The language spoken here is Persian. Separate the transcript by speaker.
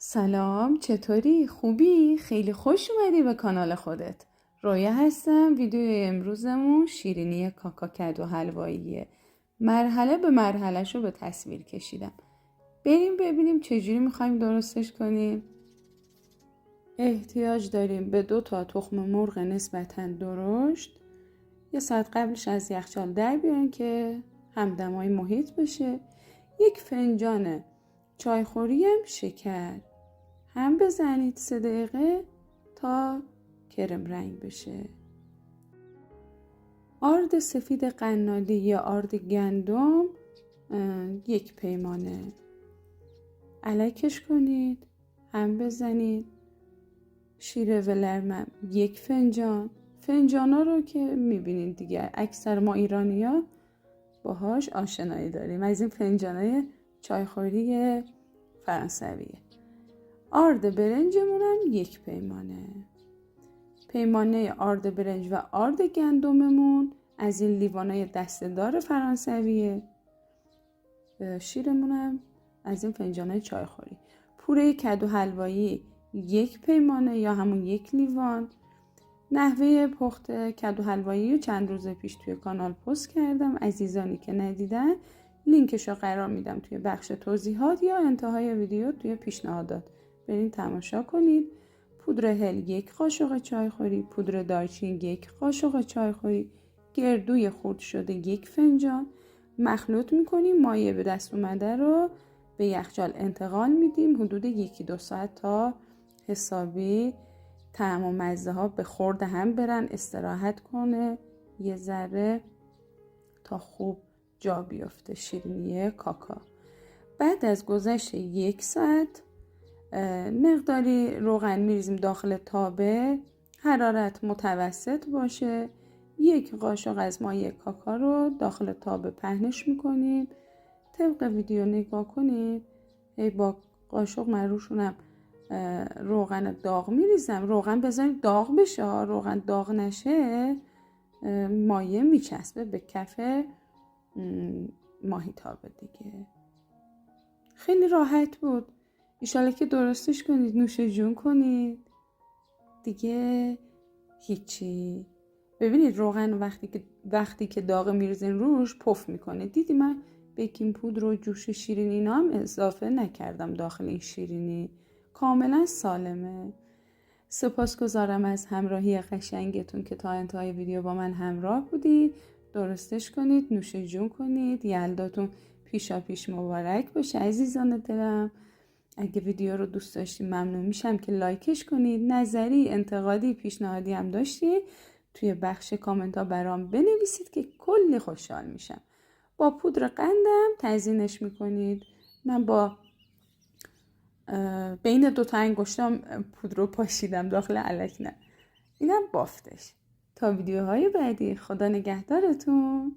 Speaker 1: سلام، چطوری؟ خوبی؟ خیلی خوش اومدی به کانال خودت. رویا هستم. ویدیو امروزمون شیرینی کاکا کدو حلواییه. مرحله به مرحله شو به تصویر کشیدم. بریم ببینیم چجوری میخوایم درستش کنیم. احتیاج داریم به 2 تا تخم مرغ نسبتاً درشت. 1 ساعت قبلش از یخچال در بیارین که همدمای محیط بشه. 1 فنجان چایخوری هم شکر هم بزنید 3 دقیقه تا کرم رنگ بشه. آرد سفید قنادی یا آرد گندم 1 پیمانه الکش کنید، هم بزنید. شیر ولرمم 1 فنجان. فنجانا رو که میبینید دیگه اکثر ما ایرانی‌ها باهاش آشنایی داریم، از این فنجانای چایخوری فرانسویه. آرد برنجمون هم 1 پیمانه. پیمانه آرد برنج و آرد گندممون از این لیوانای دسته‌دار فرانسویه. شیرمون هم از این فنجانای چایخوری. پوره کدو حلوایی 1 پیمانه یا همون 1 لیوان. نحوه پخت کدو حلوایی رو چند روز پیش توی کانال پست کردم. عزیزانی که ندیدن لینکش رو قرار میدم توی بخش توضیحات یا انتهای ویدیو توی پیشنهادات. برین تماشا کنید. پودر هل 1 قاشق چایخوری، پودر دارچین 1 قاشق چایخوری، گردوی خرد شده 1 فنجان. مخلوط میکنیم. مایع به دست اومده رو به یخچال انتقال میدیم حدود 1-2 ساعت تا حسابی طعم و مزه ها به خورد هم برن، استراحت کنه یه ذره تا خوب جا بیفته شیرینی کاکا. بعد از گذشت 1 ساعت مقداری روغن میریزیم داخل تابه، حرارت متوسط باشه. 1 قاشق از مایع کاکا رو داخل تابه پهنش میکنیم. طبق ویدیو نگاه کنید. با قاشق من روشونم روغن داغ میریزم. روغن بذارید داغ بشه. روغن داغ نشه مایع میچسبه به کف ماهی تابه دیگه. خیلی راحت بود. ایشالا که درستش کنید، نوش جون کنید دیگه. هیچی. ببینید روغن وقتی که داغ میریزین روش پف میکنه. دیدی من بیکینگ پودر و جوش شیرینی اینا هم اضافه نکردم داخل این شیرینی. کاملا سالمه. سپاسگزارم از همراهی قشنگتون که تا انتهای ویدیو با من همراه بودید. درستش کنید، نوش جون کنید. یلداتون پیشا پیش مبارک باشه عزیزان دلم. اگه ویدیو رو دوست داشتید ممنون میشم که لایکش کنید. نظری، انتقادی، پیشنهادی هم داشتید توی بخش کامنت ها برام بنویسید که کلی خوشحال میشم. با پودر قندم تزیینش میکنید. من با بین 2 تا انگشتام پودر رو پاشیدم داخل الک. نه اینم بافتش. تا ویدیوهای بعدی، خدا نگهدارتون.